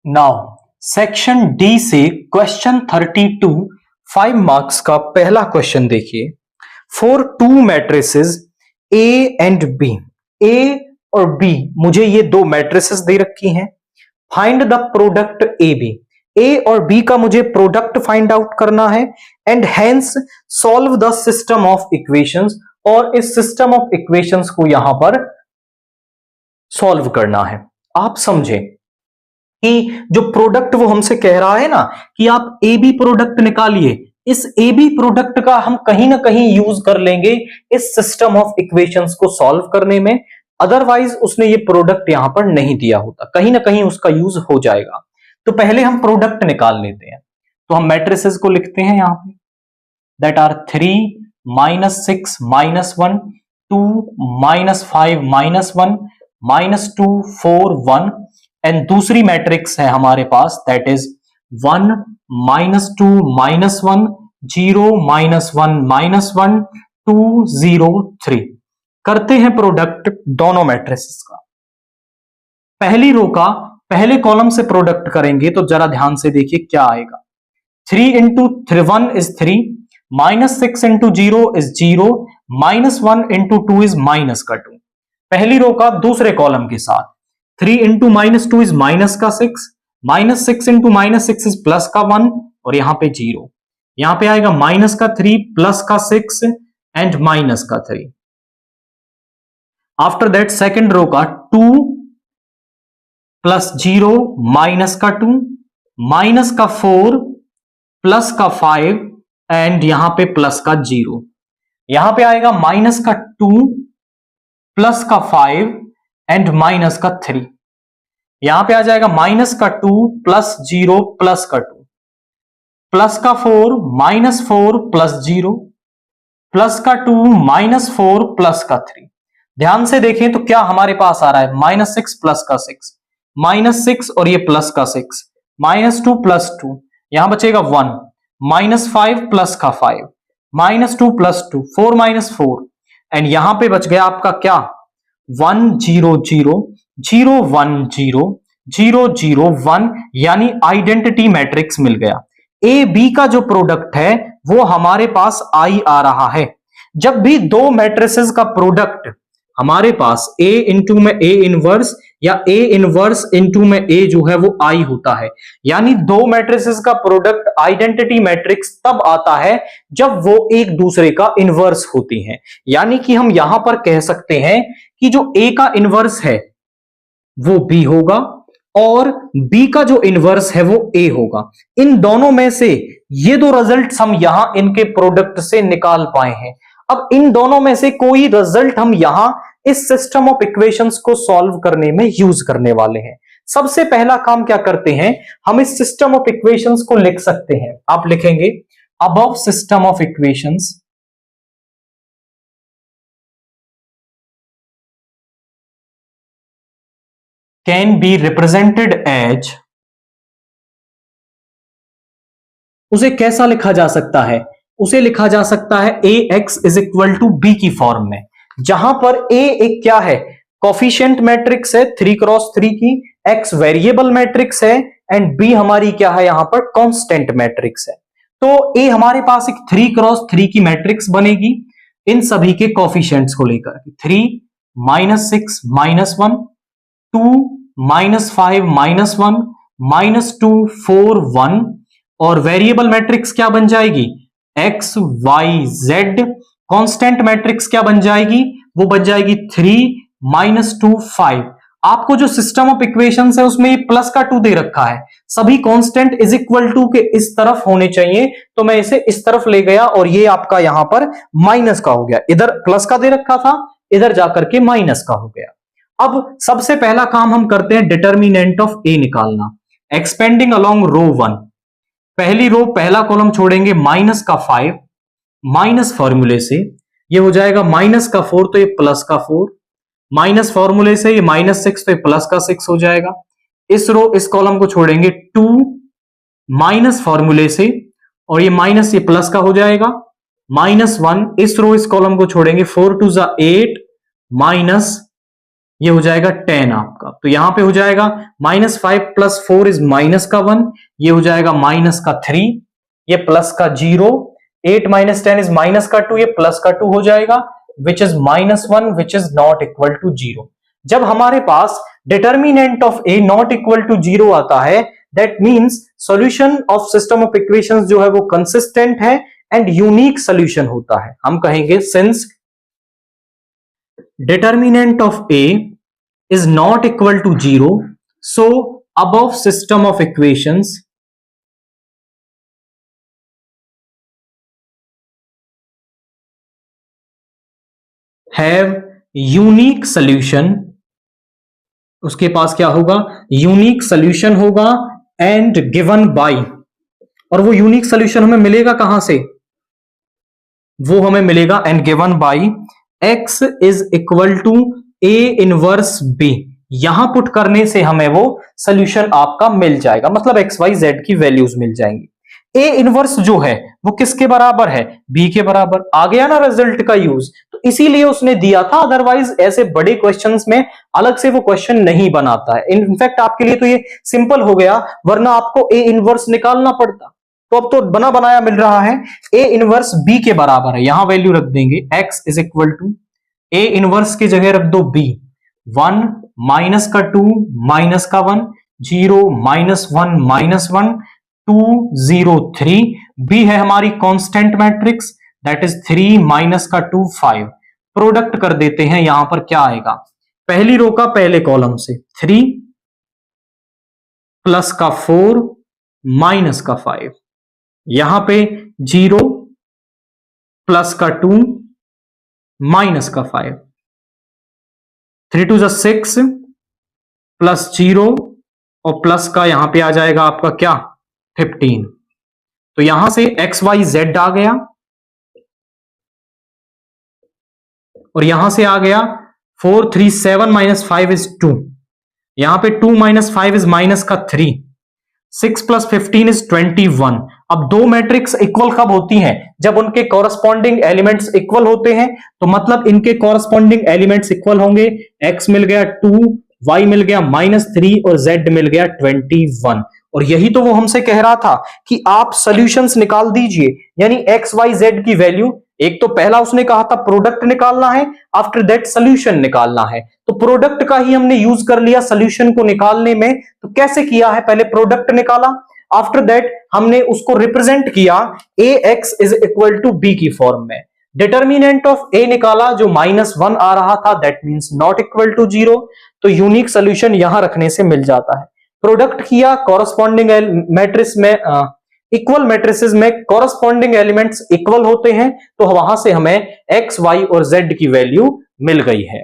Now section D से question 32 5 marks का पहला क्वेश्चन देखिए। For two matrices A and B, A और बी, मुझे ये दो मैट्रिसेस दे रखी हैं। Find the product A B, A और बी का मुझे प्रोडक्ट फाइंड आउट करना है and hence solve the system of equations, और इस सिस्टम ऑफ इक्वेशंस को यहां पर सॉल्व करना है। आप समझे कि जो प्रोडक्ट वो हमसे कह रहा है ना कि आप ए बी प्रोडक्ट निकालिए, इस ए बी प्रोडक्ट का हम कहीं ना कहीं यूज कर लेंगे इस सिस्टम ऑफ इक्वेशंस को सॉल्व करने में। अदरवाइज उसने ये प्रोडक्ट यहां पर नहीं दिया होता, कहीं ना कहीं उसका यूज हो जाएगा। तो पहले हम प्रोडक्ट निकाल लेते हैं। तो हम मैट्रिसेस को लिखते हैं यहां पे, दैट आर 3 -6 -1 2 -5 -1 -2 4 1, एंड दूसरी मैट्रिक्स है हमारे पास दैट इज 1 -2 -1 0 -1 -1 2 0 3। करते हैं प्रोडक्ट दोनों मैट्रिसेस का। पहली रो का पहले कॉलम से प्रोडक्ट करेंगे तो जरा ध्यान से देखिए क्या आएगा। 3 into 1 is 3, -6 into 0 is 0, -1 into 2 is minus का 2। पहली रो का दूसरे कॉलम के साथ 3 इंटू -2 इज माइनस का 6, -6 इंटू -6 इज प्लस का 1, और यहां पे 0। यहां पे आएगा माइनस का 3 प्लस का 6 एंड माइनस का 3। आफ्टर दैट सेकेंड रो का 2 प्लस 0 माइनस का 2, माइनस का 4 प्लस का 5 एंड यहां पे प्लस का 0। यहां पे आएगा माइनस का 2 प्लस का 5 एंड माइनस का 3। यहां पे आ जाएगा माइनस का 2 प्लस 0 प्लस का 2, प्लस का 4 -4 प्लस 0, प्लस का 2 -4 प्लस का 3। ध्यान से देखें तो क्या हमारे पास आ रहा है, -6 प्लस का 6, -6 और ये प्लस का 6, -2 प्लस 2, यहां बचेगा 1, -5 प्लस का 5, -2 प्लस 2 4 -4, एंड यहां पे बच गया आपका क्या 1 0 0 0 1 0 0 0 1, यानी आइडेंटिटी मैट्रिक्स मिल गया। ए बी का जो प्रोडक्ट है वो हमारे पास आई आ रहा है। जब भी दो मैट्रिसेस का प्रोडक्ट हमारे पास ए इंटू में ए इनवर्स या ए इनवर्स इंटू में ए जो है वो आई होता है, यानी दो मैट्रिसेस का प्रोडक्ट आइडेंटिटी मैट्रिक्स तब आता है जब वो एक दूसरे का इनवर्स होती हैं। यानी कि हम यहां पर कह सकते हैं कि जो ए का इनवर्स है वो बी होगा और बी का जो इनवर्स है वो ए होगा। इन दोनों में से ये दो रिजल्ट्स हम यहां इनके प्रोडक्ट से निकाल पाए हैं। अब इन दोनों में से कोई रिजल्ट हम यहां इस सिस्टम ऑफ इक्वेशंस को सॉल्व करने में यूज करने वाले हैं। सबसे पहला काम क्या करते हैं, हम इस सिस्टम ऑफ इक्वेशंस को लिख सकते हैं। आप लिखेंगे above system of equations can be represented as, उसे कैसा लिखा जा सकता है, उसे लिखा जा सकता है A X is equal to B की फॉर्म में, जहां पर ए एक क्या है, कोफिशिएंट मैट्रिक्स है 3 क्रॉस 3 की, एक्स वेरिएबल मैट्रिक्स है एंड बी हमारी क्या है यहां पर कांस्टेंट मैट्रिक्स है। तो ए हमारे पास एक 3 क्रॉस 3 की मैट्रिक्स बनेगी इन सभी के कोफिशिएंट्स को लेकर, 3 -6 -1 2 -5 -1 -2 4 1, और वेरिएबल मैट्रिक्स क्या बन जाएगी X Y Z. Constant matrix क्या बन जाएगी, वो बन जाएगी 3 -2 5। आपको जो सिस्टम ऑफ इक्वेशंस है उसमें ये प्लस का 2 दे रखा है, सभी कांस्टेंट इज इक्वल टू के इस तरफ होने चाहिए, तो मैं इसे इस तरफ ले गया और ये आपका यहां पर माइनस का हो गया। इधर प्लस का दे रखा था, इधर जाकर के माइनस का हो गया। अब सबसे पहला काम हम करते हैं डिटर्मिनेंट ऑफ ए निकालना। एक्सपेंडिंग अलोंग रो 1, पहली रो पहला कॉलम छोड़ेंगे माइनस का 5, माइनस फॉर्मूले से ये हो जाएगा माइनस का 4 तो ये प्लस का 4, माइनस फॉर्मूले से ये -6 तो ये प्लस का 6 हो जाएगा। इस रो इस कॉलम को छोड़ेंगे 2 माइनस फॉर्मूले से, और ये माइनस ये प्लस का हो जाएगा, -1। इस रो इस कॉलम को छोड़ेंगे 4 2 8 माइनस ये हो जाएगा 10 आपका। तो यहां पे हो जाएगा -5 + 4 इज -1, ये हो जाएगा -3, ये +0, 8 - 10 इज -2, ये +2 हो जाएगा, which is -1, which is not equal to 0। जब हमारे पास determinant of A not equal to 0 आता है, that means solution of system of equations जो है वो कंसिस्टेंट है एंड यूनिक सॉल्यूशन होता है। हम कहेंगे since determinant of A is not equal to 0, so above system of equations have unique solution। उसके पास क्या होगा? यूनिक सॉल्यूशन होगा एंड गिवन बाय, और वो यूनिक सॉल्यूशन हमें मिलेगा कहां से? वो हमें मिलेगा and given by x is equal to a inverse b। यहां पुट करने से हमें वो सॉल्यूशन आपका मिल जाएगा, मतलब एक्स वाई जेड की वैल्यूज मिल जाएंगी। a इनवर्स जो है वो किसके बराबर है? b के बराबर। आ गया ना रिजल्ट का यूज, तो इसीलिए उसने दिया था, अदरवाइज ऐसे बड़े क्वेश्चंस में अलग से वो क्वेश्चन नहीं बनाता है। इनफैक्ट आपके लिए तो ये सिंपल हो गया, वरना आपको a इनवर्स निकालना पड़ता। तो अब तो बना बनाया मिल रहा है, a इनवर्स b के बराबर है। यहां वैल्यू रख देंगे x is equal to a inverse की जगह रख दो b, 1 -2 -1, 0 -1 -1, 2 0 3। b है हमारी constant matrix, that is 3 -2 5। Product कर देते हैं, यहां पर क्या आएगा? पहली रो का पहले कॉलम से 3 +4 -5, यहां पे 0 +2 -5, 3 2 6 +0 और प्लस का यहां पे आ जाएगा आपका क्या? 15। तो यहां से एक्स वाई जेड आ गया, और यहां से आ गया 4 3 7 -5 इज 2, यहां पे 2 - 5 इज -3, 6 + 15 इज 21। अब दो मैट्रिक्स इक्वल कब होती हैं? जब उनके कॉरस्पॉन्डिंग एलिमेंट्स इक्वल होते हैं। तो मतलब इनके कॉरस्पॉन्डिंग एलिमेंट्स इक्वल होंगे। x मिल गया 2, y मिल गया -3 और z मिल गया 21। और यही तो वो हमसे कह रहा था कि आप सॉल्यूशंस निकाल दीजिए, यानी x y z की वैल्यू। एक तो पहला उसने कहा था प्रोडक्ट निकालना है, आफ्टर दैट सॉल्यूशन निकालना है। तो प्रोडक्ट का ही हमने यूज कर लिया सॉल्यूशन को निकालने में। तो कैसे किया है? पहले प्रोडक्ट निकाला, आफ्टर दैट हमने उसको रिप्रेजेंट किया ax is equal to b की फॉर्म में। डिटर्मिनेंट ऑफ a निकाला जो -1 आ रहा था, that means not equal to 0। तो यूनिक सॉल्यूशन यहां रखने से मिल जाता है। प्रोडक्ट किया, कॉरस्पॉन्डिंग मैट्रिक्स में इक्वल मैट्रिसेस में कॉरस्पॉन्डिंग एलिमेंट्स इक्वल होते हैं, तो वहां से हमें x y और z की वैल्यू मिल गई है।